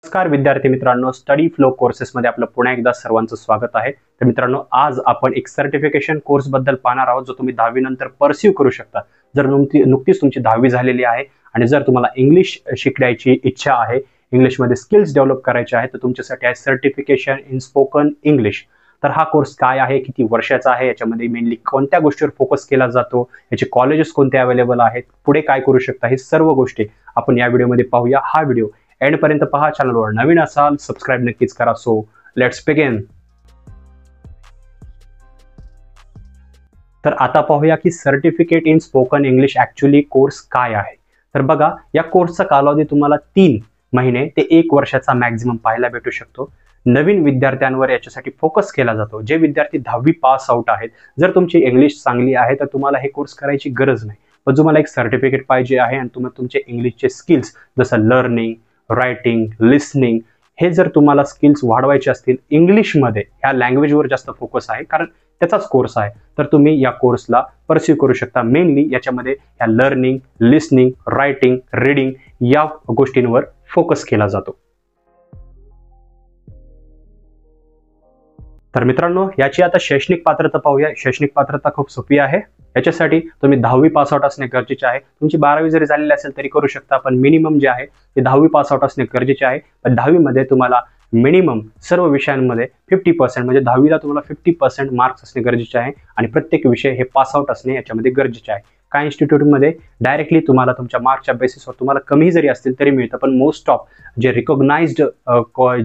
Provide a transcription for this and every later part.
नमस्कार विद्यार्थी मित्रांनो, स्टडी फ्लो कोर्सेसमध्ये आपलं पुन्हा एकदा सर्वांचं स्वागत आहे. तर मित्रांनो, आज आपण एक सर्टिफिकेशन कोर्स बद्दल पाहणार आहोत जो तुम्ही 10वी नंतर परस्यू करू शकता. जर नुकतीच तुमची 10वी झालेली आहे आणि जर तुम्हाला इंग्लिश शिकण्याची इच्छा आहे, इंग्लिशमध्ये स्किल्स डेव्हलप करायचे आहे, तर तुमच्यासाठी आहे सर्टिफिकेशन इन स्पोकन इंग्लिश. तर हा कोर्स काय आहे, किती वर्षाचा आहे, याच्यामध्ये मेनली कोणत्या गोष्टीवर फोकस केला जातो, याचे कॉलेजेस कोणते अवेलेबल आहेत, पुढे काय करू शकता, हे सर्व गोष्टी आपण या व्हिडिओमध्ये पाहूया. हा व्हिडिओ एंड पर्यंत पहा. चॅनलवर नवीन असाल सबस्क्राईब नक्कीच करा. So let's begin. तर आता पाहूया की certificate in spoken English actually course काय आहे. तर बघा, या कोर्सचा कालावधी तुम्हाला 3 महिने ते 1 वर्षाचा मॅक्झिमम पाहायला भेटू शकतो. नवीन विद्यार्थ्यांवर याच्यासाठी फोकस केला जातो. जे विद्यार्थी 10वी पास आउट आहेत, जर तुमची इंग्लिश चांगली आहे तर तुम्हाला हे कोर्स करायची गरज नाही. पण तुम्हाला एक सर्टिफिकेट पाहिजे आहे आणि तुम्हाला तुमचे इंग्लिशचे स्किल्स जसं लर्निंग, रायटिंग, लिसनिंग, हे जर तुम्हाला स्किल्स वाढवायचे असतील इंग्लिशमध्ये, ह्या लँग्वेजवर जास्त फोकस आहे कारण त्याचाच कोर्स आहे, तर तुम्ही या कोर्सला परस्यू करू शकता. मेनली याच्यामध्ये ह्या लर्निंग, लिसनिंग, रायटिंग, रीडिंग या गोष्टींवर फोकस केला जातो. तर मित्रांनो, याची आता शैक्षणिक पात्रता पाहूया. शैक्षणिक पात्रता खूप सोपी आहे. याच्यासाठी तुम्ही 10वी पास आउट असणे गरजेचे आहे. तुमची 12वी जरी झालेली असेल तरी करू शकता, पण मिनिमम जे आहे ते 10वी पास आउट असणे गरजेचे आहे. पण 10वी मध्ये तुम्हाला मिनिमम सर्व विषयांमध्ये 50% म्हणजे 10वीला तुम्हाला 50% मार्क्स असणे गरजेचे आहे आणि प्रत्येक विषय हे पास आउट असणे याच्यामध्ये गरजेचे आहे. काही इन्स्टिट्यूटमध्ये डायरेक्टली तुम्हाला तुमच्या मार्क्सच्या बेसिसवर तुम्हाला कमी जरी असतील तरी मिळतं, पण मोस्ट ऑफ जे रिकॉग्नाइज्ड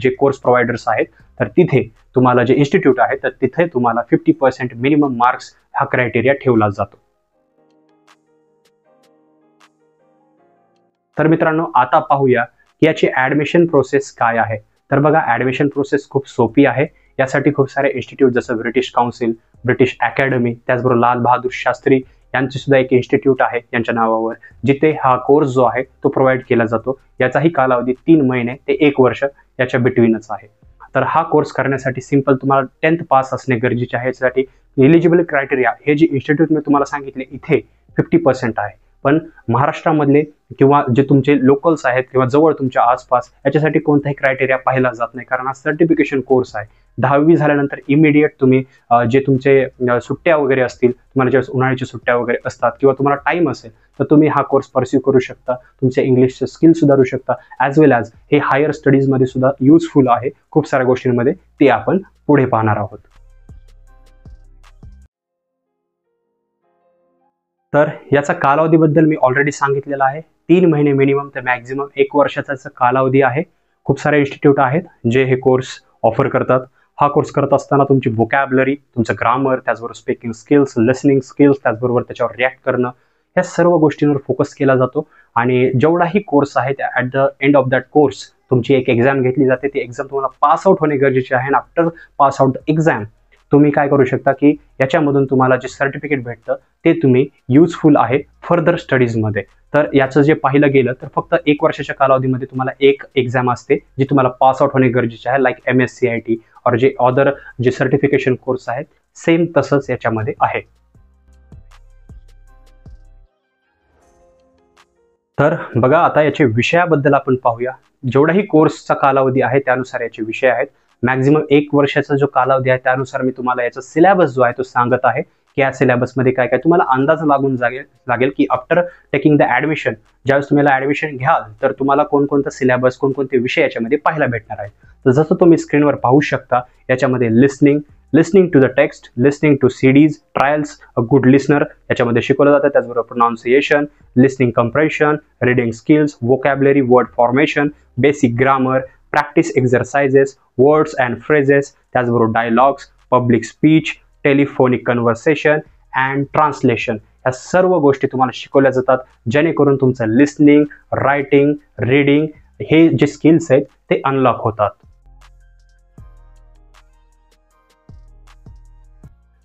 जे कोर्स प्रोव्हायडर्स आहेत तर तिथे तुम्हाला जे इन्स्टिट्यूट आहे तर तिथे तुम्हाला 50% मिनिमम मार्क्स हा क्रायटेरिया ठेवला जातो. तर मित्रांनो, आता पाहूया की याची ऍडमिशन प्रोसेस काय आहे. तर बघा, ऍडमिशन प्रोसेस खूप सोपी आहे. यासाठी खूप सारे इन्स्टिट्यूट जसं ब्रिटिश काउन्सिल, ब्रिटिश अकॅडमी, त्याचबरोबर लाल बहादूर शास्त्री यांचे सुद्धा एक इन्स्टिट्यूट आहे यांच्या नावावर, जिथे हा कोर्स जो आहे तो प्रोव्हाइड केला जातो. याचाही कालावधी 3 महिने ते 1 वर्ष याच्या बिटवीनच आहे. तर हा कोर्स करण्यासाठी सिंपल तुम्हाला 10th पास असणे गरजेचे आहे. यासाठी एलिजिबल क्रायटेरिया हे जे इन्स्टिट्यूट मी तुम्हाला सांगितले इथे 50% आहे, पण महाराष्ट्रामधले किंवा जे तुमचे लोकल्स आहेत किंवा जवळ तुमच्या आसपास याच्यासाठी कोणताही क्रायटेरिया पाहिला जात नाही, कारण हा सर्टिफिकेशन कोर्स आहे. 10वी झाल्यानंतर इमिडिएट तुम्ही जे तुमचे सुट्ट्या वगैरे असतील, तुम्हाला ज्यावेळेस उन्हाळ्याच्या सुट्ट्या वगैरे असतात किंवा तुम्हाला टाइम असेल तर तुम्ही हा कोर्स परस्यू करू शकता. तुमचे इंग्लिशचे स्किल सुधारू शकता, ॲज वेल ॲज हे हायर स्टडीजमध्ये सुद्धा युजफुल आहे खूप साऱ्या गोष्टींमध्ये. ते आपण पुढे पाहणार आहोत. तर याचा कालावधीबद्दल मी ऑलरेडी सांगितलेलं आहे. 3 महिने मिनिमम ते मॅक्झिमम 1 वर्षाचा कालावधी आहे. खूप सारे इन्स्टिट्यूट आहेत जे हे कोर्स ऑफर करतात. हा कोर्स करत असताना तुमची व्होकॅबलरी, तुमचं ग्रामर, त्याचबरोबर स्पीकिंग स्किल्स, लिसनिंग स्किल्स, त्याचबरोबर त्याच्यावर रिॲक्ट करणं, ह्या सर्व गोष्टींवर फोकस केला जातो. आणि जेवढाही कोर्स आहे त्या at the end of that course तुमची एक एक्झाम घेतली जाते. ती एक्झाम तुम्हाला पास आउट होणे गरजेचे आहे. आणि आफ्टर पास आउट एक्झाम तुम्ही काय करू शकता की याच्यामधून तुम्हाला जे सर्टिफिकेट भेटतं ते तुम्ही युजफुल आहे फर्दर स्टडीजमध्ये. तर याचं जे पाहिलं गेलं तर फक्त 1 वर्षाच्या कालावधीमध्ये तुम्हाला एक एक्झाम असते जी तुम्हाला पास आउट होणे गरजेचे आहे, लाईक MSCIT और जे अदर जे सर्टिफिकेशन कोर्स आहेत सेम तसंच याच्यामध्ये आहे. तर बघा, आता याच्या विषयाबद्दल आपण पाहूया. जेवढाही कोर्सचा कालावधी आहे त्यानुसार याचे विषय आहेत. मॅक्झिमम 1 वर्षाचा जो कालावधी आहे त्यानुसार मी तुम्हाला याचा सिलेबस जो आहे तो सांगत आहे की या सिलेबसमध्ये काय काय तुम्हाला अंदाज लागेल की आफ्टर टेकिंग द ॲडमिशन, ज्यावेळेस तुम्हाला ॲडमिशन घ्याल तर तुम्हाला कोणकोणता सिलेबस, कोणकोणते विषय याच्यामध्ये पाहायला भेटणार आहेत. तर जसं तुम्ही स्क्रीनवर पाहू शकता, याच्यामध्ये listening to the text, listening to CDs, trials, a good listener याच्यामध्ये शिकवलं जातं. त्याचबरोबर pronunciation, listening comprehension, reading skills, vocabulary, word formation, basic grammar, practice exercises, words and phrases, त्याचबरोबर dialogues, public speech, telephonic conversation and translation, ह्या सर्व गोष्टी तुम्हाला शिकवल्या जातात, जेणेकरून तुमचं लिसनिंग, रायटिंग, रीडिंग हे जे स्किल्स आहेत ते अनलॉक होतात.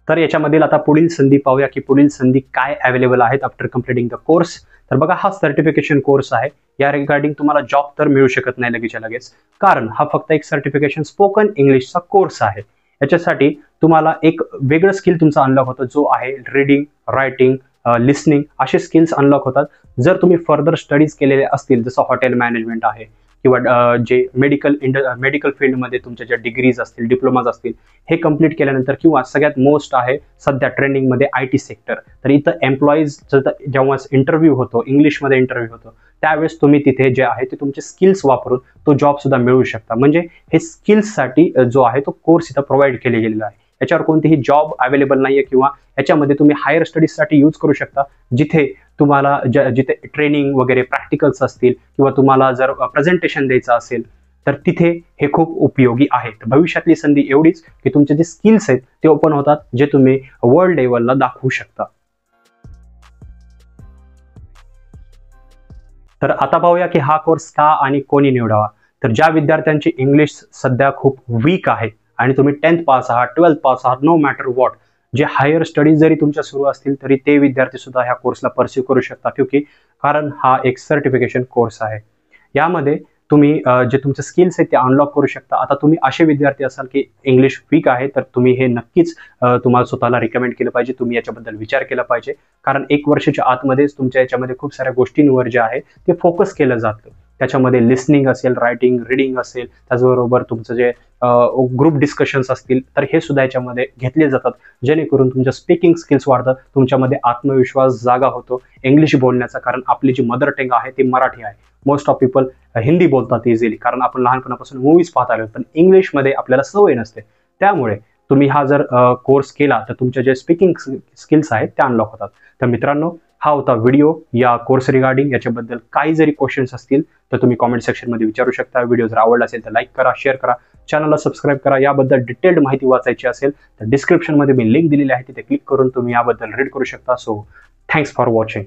तर याच्यामधील आता पुढील संधी पाहूया की पुढील संधी काय अवेलेबल आहेत आफ्टर कम्प्लिटिंग द कोर्स. तर बघा, हा सर्टिफिकेशन कोर्स आहे. या रिगार्डिंग तुम्हाला जॉब तर मिळू शकत नाही लगेचच्या लगेच, कारण हा फक्त एक सर्टिफिकेशन स्पोकन इंग्लिशचा कोर्स आहे. याच्यासाठी तुम्हाला एक वेगळं स्किल तुमचा अनलॉक होतो, जो आहे रीडिंग, रायटिंग, लिसनिंग असे स्किल्स अनलॉक होतात. जर तुम्ही फर्दर स्टडीज केलेले असतील, जसं हॉटेल मॅनेजमेंट आहे किंवा जे मेडिकल फील्डमध्ये तुमच्या ज्या डिग्रीज असतील, डिप्लोमाज असतील, हे कम्प्लीट केल्यानंतर, किंवा सगळ्यात मोस्ट आहे सध्या ट्रेंडिंगमध्ये IT सेक्टर. तर इथं एम्प्लॉईज जेव्हा इंटरव्ह्यू होतो, इंग्लिशमध्ये इंटरव्ह्यू होतो, त्यावेळेस तुम्ही तिथे जे आहे ते तुमचे स्किल्स वापरून तो जॉब सुद्धा मिळवू शकता. म्हणजे हे स्किल्ससाठी जो आहे तो कोर्स इथं प्रोव्हाइड केले गेलेला आहे. याच्यावर कोणतीही जॉब अवेलेबल नाहीये, किंवा याच्यामध्ये तुम्ही हायर स्टडीजसाठी यूज करू शकता, जिथे तुम्हाला जिथे ट्रेनिंग वगैरे प्रॅक्टिकल्स असतील, किंवा तुम्हाला जर प्रेझेंटेशन द्यायचं असेल, तर तिथे हे खूप उपयोगी आहे. तर भविष्यातली संधी एवढीच की तुमचे जे स्किल्स आहेत ते ओपन होतात, जे तुम्ही वर्ल्ड लेवलला दाखवू शकता. तर आता पाहूया की हा कोर्स का आणि कोणी निवडावा. तर ज्या विद्यार्थ्यांची इंग्लिश सध्या खूप वीक आहे आणि तुम्ही 10th पास आहात, 12th पास आहात, नो मॅटर व्हॉट, जे हायर स्टडीज जरी तुमच्या सुरू असतील तरी ते विद्यार्थी सुद्धा ह्या कोर्सला परस्यू करू शकता, कारण हा एक सर्टिफिकेशन कोर्स आहे. यामध्ये तुम्ही जे तुमचे स्किल्स आहेत ते अनलॉक करू शकता. आता तुम्ही असे विद्यार्थी असाल की इंग्लिश वीक आहे, तर तुम्ही हे नक्कीच तुम्हाला स्वतःला रिकमेंड केलं पाहिजे. तुम्ही याच्याबद्दल विचार केला पाहिजे, कारण 1 वर्षाच्या आतमध्येच तुमच्या याच्यामध्ये खूप साऱ्या गोष्टींवर जे आहे ते फोकस केलं जातं. त्याच्यामध्ये लिसनिंग असेल, रायटिंग, रीडिंग असेल, त्याचबरोबर तुमचं जे ग्रुप डिस्कशन्स असतील, तर हे सुद्धा याच्यामध्ये घेतले जातात, जेणेकरून तुमच्या स्पीकिंग स्किल्स वाढतात, तुमच्यामध्ये आत्मविश्वास जागा होतो इंग्लिश बोलण्याचा. कारण आपली जी मदर टंग आहे ती मराठी आहे. मोस्ट ऑफ पीपल हिंदी बोलतात इझिली, कारण आपण लहानपणापासून मूवीज पाहत आलो, पण इंग्लिशमध्ये आपल्याला सवय नसते. त्यामुळे तुम्ही हा जर कोर्स केला तर तुमचे जे स्पीकिंग स्किल्स आहेत ते अनलॉक होतात. तर मित्रांनो, हा होता व्हिडिओ या कोर्स रिगार्डिंग. याच्याबद्दल काही जरी क्वेश्चन्स असतील तर तुम्ही कॉमेंट सेक्शनमध्ये विचारू शकता. व्हिडिओ जर आवडला असेल तर लाईक करा, शेअर करा, चॅनलला सबस्क्राईब करा. याबद्दल डिटेल्ड माहिती वाचायची असेल तर डिस्क्रिप्शनमध्ये मी लिंक दिलेली आहे, तिथे क्लिक करून तुम्ही याबद्दल रीड करू शकता. So thanks for watching.